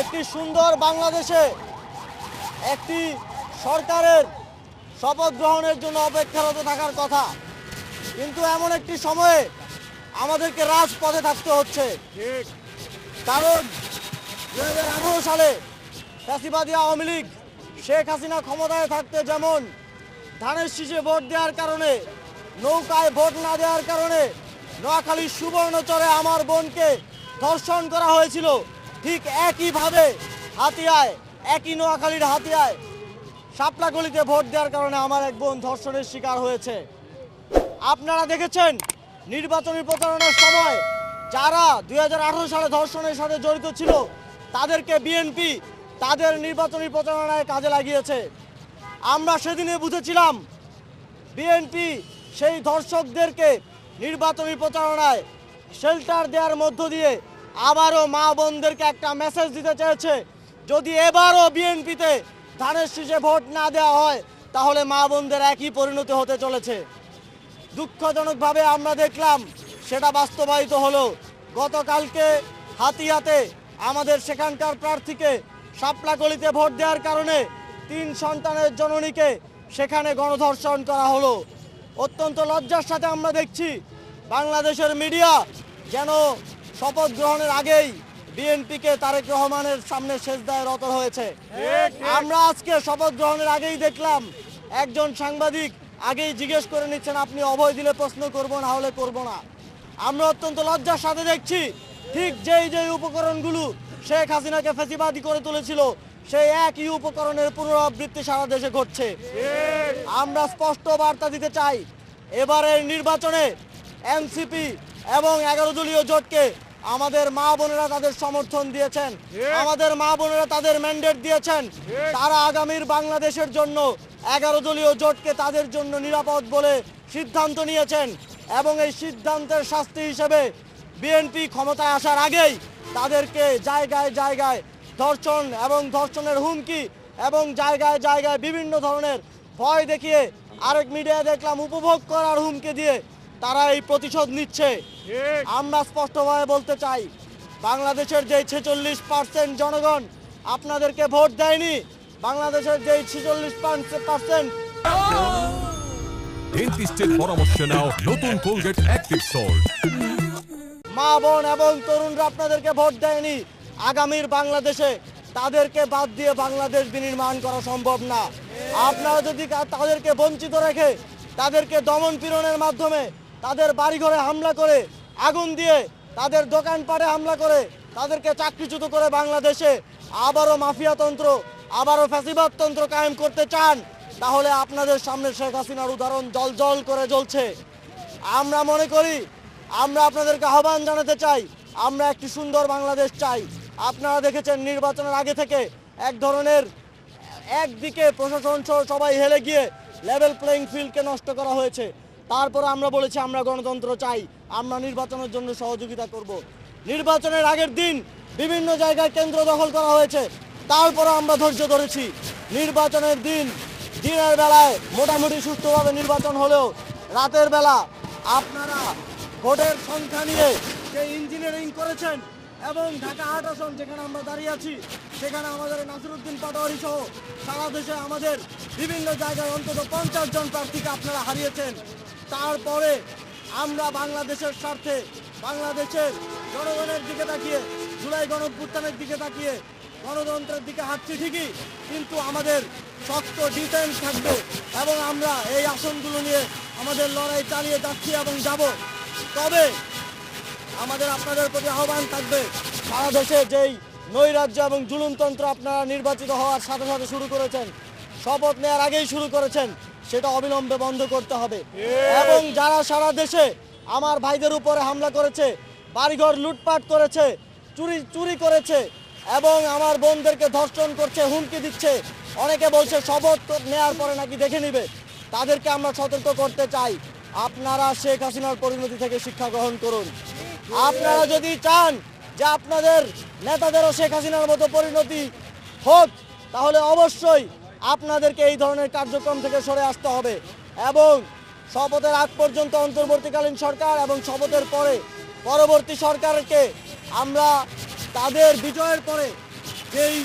একটি সুন্দর বাংলাদেশে একটি সরকারের শপথ গ্রহণের জন্য অপেক্ষারত থাকার কথা, কিন্তু এমন একটি সময়ে আমাদেরকে রাজপথে থাকতে হচ্ছে। কারণ 2018 সালে ফ্যাসিবাদী আওয়ামী লীগ শেখ হাসিনা ক্ষমতায় থাকতে যেমন ধানের শীষে ভোট দেওয়ার কারণে, নৌকায় ভোট না দেওয়ার কারণে নোয়াখালীর সুবর্ণচরে আমার বোনকে ধর্ষণ করা হয়েছিল, ঠিক একইভাবে হাতিয়ায়, একই নোয়াখালীর হাতিয়ায় শাপলাগলিতে ভোট দেওয়ার কারণে আমার এক বোন ধর্ষণের শিকার হয়েছে। আপনারা দেখেছেন নির্বাচনী প্রচারণার সময় যারা 2018 সালে ধর্ষণের সাথে জড়িত ছিল তাদেরকে বিএনপি তাদের নির্বাচনী প্রচারণায় কাজে লাগিয়েছে। আমরা সেদিনে বুঝেছিলাম বিএনপি সেই ধর্ষকদেরকে নির্বাচনী প্রচারণায় শেল্টার দেওয়ার মধ্য দিয়ে আবারও মা বোনদেরকে একটা মেসেজ দিতে চেয়েছে, যদি এবারও বিএনপিতে ধানের শীষে ভোট না দেওয়া হয় তাহলে মা বোনদের একই পরিণতি হতে চলেছে। দুঃখজনকভাবে আমরা দেখলাম সেটা বাস্তবায়িত হলো। গতকালকে হাতিয়াতে আমাদের সেখানকার প্রার্থীকে শাপলাগলিতে ভোট দেওয়ার কারণে 3 সন্তানের জননীকে সেখানে গণধর্ষণ করা হলো। অত্যন্ত লজ্জার সাথে আমরা দেখছি বাংলাদেশের মিডিয়া যেন শপথ গ্রহণের আগেই বিএনপিকে তারেক রহমানের সামনে সেজদায় রত হয়েছে। আমরা আজকে শপথ গ্রহণের আগেই দেখলাম একজন সাংবাদিক আগেই জিজ্ঞেস করে নিচ্ছেন, আপনি অভয় দিলে প্রশ্ন করব, না হলে করব না। আমরা অত্যন্ত লজ্জার সাথে দেখছি ঠিক যেই উপকরণগুলো শেখ হাসিনাকে ফ্যাসিবাদী করে তুলেছিল সেই একই উপকরণের পুনরাবৃত্তি সারা দেশে ঘটছে। আমরা স্পষ্ট বার্তা দিতে চাই, এবারের নির্বাচনে এনসিপি এবং 11 দলীয় জোটকে আমাদের মা বোনেরা তাদের সমর্থন দিয়েছেন, আমাদের মা বোনেরা তাদের ম্যান্ডেট দিয়েছেন। তারা আগামীর বাংলাদেশের জন্য 11 দলীয় জোটকে তাদের জন্য নিরাপদ বলে সিদ্ধান্ত নিয়েছেন এবং এই সিদ্ধান্তের শাস্তি হিসেবে বিএনপি ক্ষমতায় আসার আগেই তাদেরকে জায়গায় জায়গায় ধর্ষণ এবং ধর্ষণের হুমকি এবং জায়গায় জায়গায় বিভিন্ন ধরনের ভয় দেখিয়ে, আরেক মিডিয়ায় দেখলাম উপভোগ করার হুমকি দিয়ে তারা এই প্রতিশোধ নিচ্ছে। আমরা স্পষ্টভাবে বলতে চাই, বাংলাদেশের যেই 46% জনগণ আপনাদেরকে ভোট দেয়নি, বাংলাদেশের যেই 46% ডেন্টিস্টের পরামর্শ নাও নতুন কোলগেট অ্যাক্টিভ সল্ট। মা বোন এবং তরুণরা আপনাদেরকে ভোট দেয়নি, আগামীর বাংলাদেশে তাদেরকে বাদ দিয়ে বাংলাদেশ বিনির্মাণ করা সম্ভব না। আপনারা যদি তাদেরকে বঞ্চিত রেখে, তাদেরকে দমন পীড়নের মাধ্যমে, তাদের বাড়িঘরে হামলা করে, আগুন দিয়ে, তাদের দোকানপাটে হামলা করে, তাদেরকে চাকরিচ্যুত করে বাংলাদেশে আবারও মাফিয়াতন্ত্র, আবারও ফ্যাসিবাদতন্ত্র কায়েম করতে চান, তাহলে আপনাদের সামনে শেখ হাসিনার উদাহরণ জল করে জ্বলছে। আমরা মনে করি, আমরা আপনাদেরকে আহ্বান জানাতে চাই, আমরা একটি সুন্দর বাংলাদেশ চাই। আপনারা দেখেছেন নির্বাচনের আগে থেকে এক ধরনের একদিকে প্রশাসন সহ সবাই হেলে গিয়ে লেভেল প্লেইং ফিল্ডকে নষ্ট করা হয়েছে। তারপর আমরা বলেছি আমরা গণতন্ত্র চাই, আমরা নির্বাচনের জন্য সহযোগিতা করব। নির্বাচনের আগের দিন বিভিন্ন জায়গায় কেন্দ্র দখল করা হয়েছে, তারপরে আমরা ধৈর্য ধরেছি। নির্বাচনের দিনের বেলায় মোটামুটি সুষ্ঠুভাবে নির্বাচন হলেও রাতের বেলা আপনারা ভোটের সংখ্যা নিয়ে যে ইঞ্জিনিয়ারিং করেছেন এবং ঢাকা 8 আসন যেখানে আমরা দাঁড়িয়ে আছি সেখানে আমাদের নাসিরউদ্দিন পাটোয়ারি সহ সারা দেশে আমাদের বিভিন্ন জায়গায় অন্তত 50 জন প্রার্থীকে আপনারা হারিয়েছেন। তারপরে আমরা বাংলাদেশের স্বার্থে, বাংলাদেশের জনগণের দিকে তাকিয়ে, জুলাই গণঅভ্যুত্থানের দিকে তাকিয়ে গণতন্ত্রের দিকে হাঁটছি ঠিকই, কিন্তু আমাদের শক্ত ডিফেন্স থাকবে এবং আমরা এই আসনগুলো নিয়ে আমাদের লড়াই চালিয়ে যাচ্ছি এবং যাব। তবে আমাদের আপনাদের প্রতি আহ্বান থাকবে, সারা দেশে যেই নৈরাজ্য এবং জুলুমতন্ত্র আপনারা নির্বাচিত হওয়ার সাথে সাথে শুরু করেছেন, শপথ নেওয়ার আগেই শুরু করেছেন, সেটা অবিলম্বে বন্ধ করতে হবে। এবং যারা সারা দেশে আমার ভাইদের উপরে হামলা করেছে, বাড়িঘর লুটপাট করেছে, চুরি করেছে এবং আমার বোনদেরকে ধর্ষণ করছে, হুমকি দিচ্ছে, অনেকে বলছে শপথ নেওয়ার পরে নাকি দেখে নিবে, তাদেরকে আমরা সতর্ক করতে চাই, আপনারা শেখ হাসিনার পরিণতি থেকে শিক্ষা গ্রহণ করুন। আপনারা যদি চান যে আপনাদের নেতাদেরও শেখ হাসিনার মতো পরিণতি হোক, তাহলে অবশ্যই আপনাদেরকে এই ধরনের কার্যক্রম থেকে সরে আসতে হবে এবং শপথের আগ পর্যন্ত অন্তর্বর্তীকালীন সরকার এবং শপথের পরে পরবর্তী সরকারকে আমরা তাদের বিজয়ের পরে যেই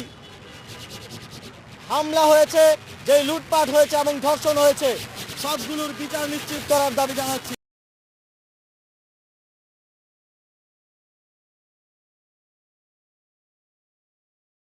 হামলা হয়েছে, যেই লুটপাট হয়েছে এবং ধর্ষণ হয়েছে, সবগুলোর বিচার নিশ্চিত করার দাবি জানাচ্ছি।